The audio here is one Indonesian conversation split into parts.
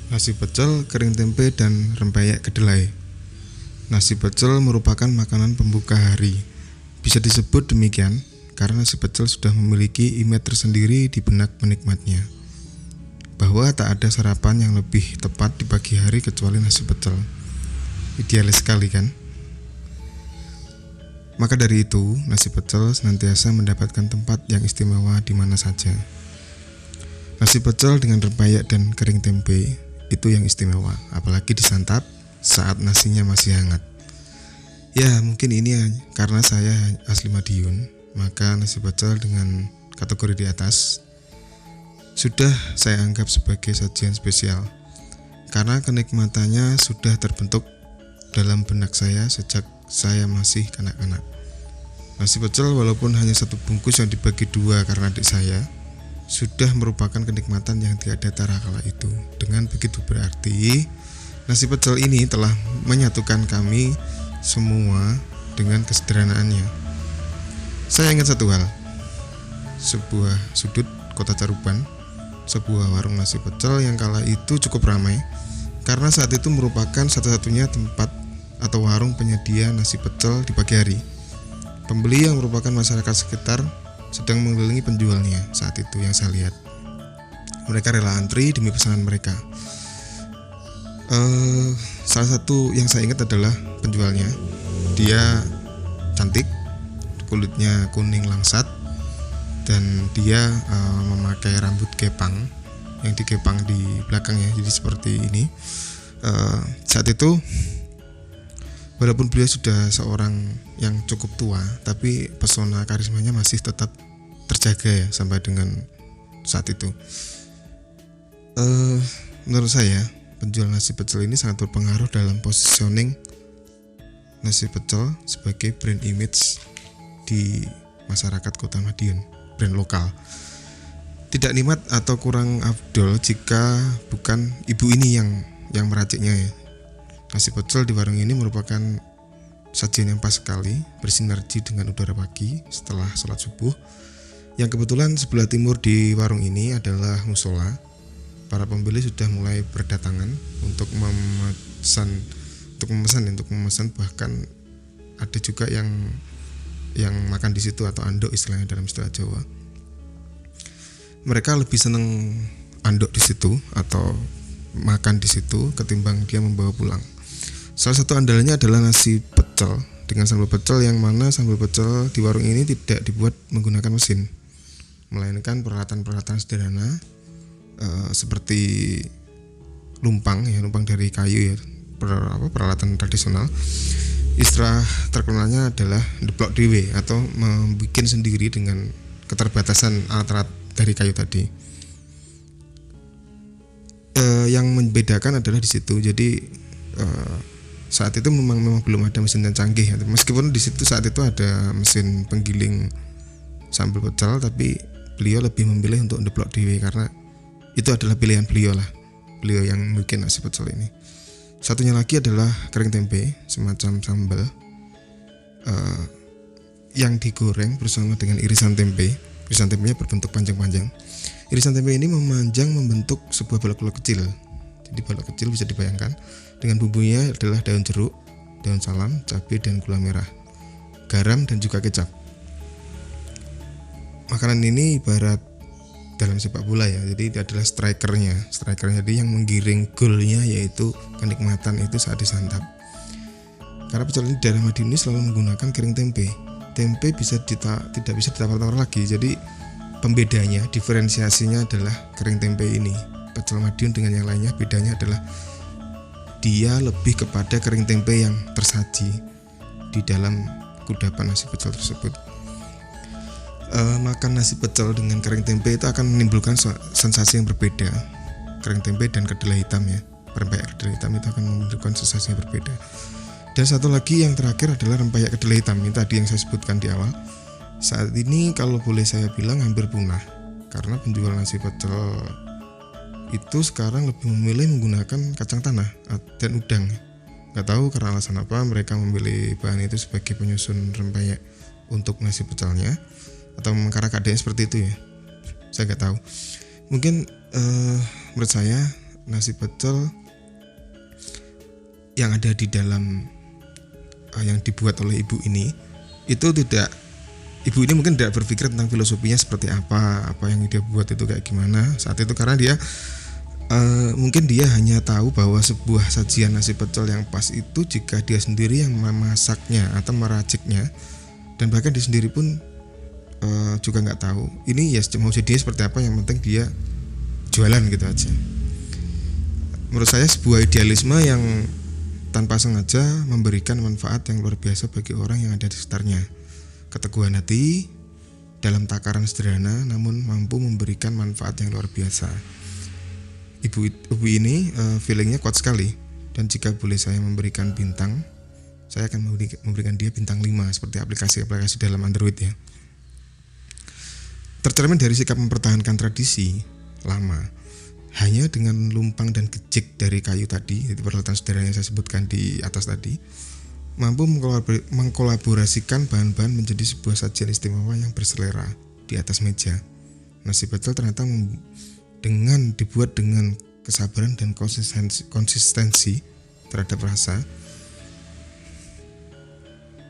Nasi pecel, kering tempe, dan rempeyek kedelai. Nasi pecel merupakan makanan pembuka hari. Bisa disebut demikian karena nasi pecel sudah memiliki image tersendiri di benak penikmatnya. Bahwa tak ada sarapan yang lebih tepat di pagi hari kecuali nasi pecel. Idealis sekali kan? Maka dari itu, nasi pecel senantiasa mendapatkan tempat yang istimewa di mana saja. Nasi pecel dengan rempeyek dan kering tempe itu yang istimewa, apalagi disantap saat nasinya masih hangat. Ya, mungkin ini karena saya asli Madiun, maka nasi pecel dengan kategori di atas sudah saya anggap sebagai sajian spesial. Karena kenikmatannya sudah terbentuk dalam benak saya sejak saya masih kanak-kanak. Nasi pecel walaupun hanya satu bungkus yang dibagi dua karena adik saya, sudah merupakan kenikmatan yang tiada tara kala itu. Dengan begitu berarti, nasi pecel ini telah menyatukan kami semua dengan kesederhanaannya. Saya ingat satu hal, sebuah sudut kota Caruban, sebuah warung nasi pecel yang kala itu cukup ramai, karena saat itu merupakan satu-satunya tempat atau warung penyedia nasi pecel di pagi hari. Pembeli yang merupakan masyarakat sekitar sedang mengelilingi penjualnya saat itu yang saya lihat. Mereka rela antri demi pesanan mereka. Salah satu yang saya ingat adalah penjualnya. Dia cantik, kulitnya kuning langsat, dan dia memakai rambut kepang yang dikepang di belakangnya, jadi seperti ini. Saat itu walaupun beliau sudah seorang yang cukup tua, tapi pesona karismanya masih tetap terjaga ya sampai dengan saat itu. Menurut saya, penjual nasi pecel ini sangat berpengaruh dalam positioning nasi pecel sebagai brand image di masyarakat Kota Madiun, brand lokal. Tidak nikmat atau kurang afdol jika bukan ibu ini yang meraciknya ya. Nasi pecel di warung ini merupakan sajian yang pas sekali, bersinergi dengan udara pagi setelah sholat subuh. Yang kebetulan sebelah timur di warung ini adalah musola. Para pembeli sudah mulai berdatangan untuk memesan, bahkan ada juga yang makan di situ atau andok istilahnya dalam istilah Jawa. Mereka lebih senang andok di situ atau makan di situ ketimbang dia membawa pulang. Salah satu andalanya adalah nasi pecel dengan sambal pecel, yang mana sambal pecel di warung ini tidak dibuat menggunakan mesin, melainkan peralatan-peralatan sederhana seperti lumpang dari kayu ya, peralatan tradisional. Istilah terkenalnya adalah deplok dhewe atau membuat sendiri dengan keterbatasan alat-alat dari kayu tadi. Yang membedakan adalah di situ. Jadi saat itu memang belum ada mesin yang canggih, meskipun di situ saat itu ada mesin penggiling sambal pecel, tapi beliau lebih memilih untuk deplok dhewe karena itu adalah pilihan beliau yang bikin nasi pecel ini. Satunya lagi adalah kering tempe, semacam sambal yang digoreng bersama dengan irisan tempe. Irisan tempenya berbentuk panjang-panjang. Irisan tempe ini memanjang membentuk sebuah balok-balok kecil. Jadi balok kecil bisa dibayangkan. Dengan bumbunya adalah daun jeruk, daun salam, cabai, dan gula merah, garam, dan juga kecap. Makanan ini ibarat dalam sepak bola ya, jadi itu adalah strikernya, jadi yang menggiring golnya yaitu kenikmatan itu saat disantap. Karena pecel ini daerah Madiun ini selalu menggunakan kering tempe. Tempe tidak bisa ditawar-tawar lagi, jadi pembedanya, diferensiasinya adalah kering tempe ini. Pecel Madiun dengan yang lainnya bedanya adalah dia lebih kepada kering tempe yang tersaji di dalam kudapan nasi pecel tersebut. Makan nasi pecel dengan kering tempe itu akan menimbulkan sensasi yang berbeda. Kering tempe dan kedelai hitam ya, rempeyek kedelai hitam itu akan menimbulkan sensasi yang berbeda. Dan satu lagi yang terakhir adalah rempeyek kedelai hitam, ini tadi yang saya sebutkan di awal. Saat ini kalau boleh saya bilang hampir punah, karena penjual nasi pecel itu sekarang lebih memilih menggunakan kacang tanah dan udang. Gak tahu karena alasan apa mereka memilih bahan itu sebagai penyusun rempeyek untuk nasi pecelnya, atau memang karena keadaannya seperti itu ya, saya gak tahu. Mungkin menurut saya nasi pecel yang ada di dalam yang dibuat oleh ibu ini itu tidak, ibu ini mungkin tidak berpikir tentang filosofinya seperti apa yang dia buat itu kayak gimana saat itu, karena dia mungkin dia hanya tahu bahwa sebuah sajian nasi pecel yang pas itu jika dia sendiri yang memasaknya atau meraciknya, dan bahkan dia sendiri pun juga nggak tahu ini ya mau jadi seperti apa, yang penting dia jualan gitu aja. Menurut saya sebuah idealisme yang tanpa sengaja memberikan manfaat yang luar biasa bagi orang yang ada di sekitarnya. Keteguhan hati dalam takaran sederhana namun mampu memberikan manfaat yang luar biasa. Ibu ini feelingnya kuat sekali, dan jika boleh saya memberikan bintang, saya akan memberikan dia bintang 5 seperti aplikasi-aplikasi dalam Android ya. Tercermin dari sikap mempertahankan tradisi lama hanya dengan lumpang dan gejik dari kayu tadi, itu peralatan sederhana yang saya sebutkan di atas tadi, mampu mengkolaborasikan bahan-bahan menjadi sebuah sajian istimewa yang berselera di atas meja. Nasi pecel ternyata dibuat dengan kesabaran dan konsistensi terhadap rasa.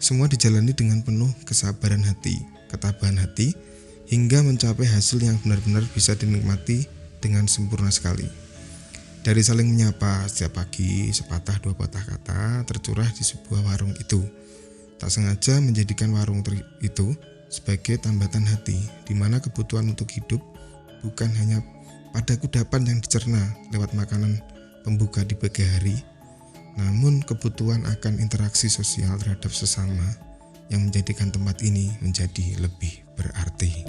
Semua dijalani dengan penuh kesabaran hati, ketabahan hati, hingga mencapai hasil yang benar-benar bisa dinikmati dengan sempurna sekali. Dari saling menyapa setiap pagi, sepatah dua patah kata tercurah di sebuah warung itu. Tak sengaja menjadikan warung itu sebagai tambatan hati, di mana kebutuhan untuk hidup bukan hanya pada kudapan yang dicerna lewat makanan pembuka di pagi hari, namun kebutuhan akan interaksi sosial terhadap sesama yang menjadikan tempat ini menjadi lebih berarti.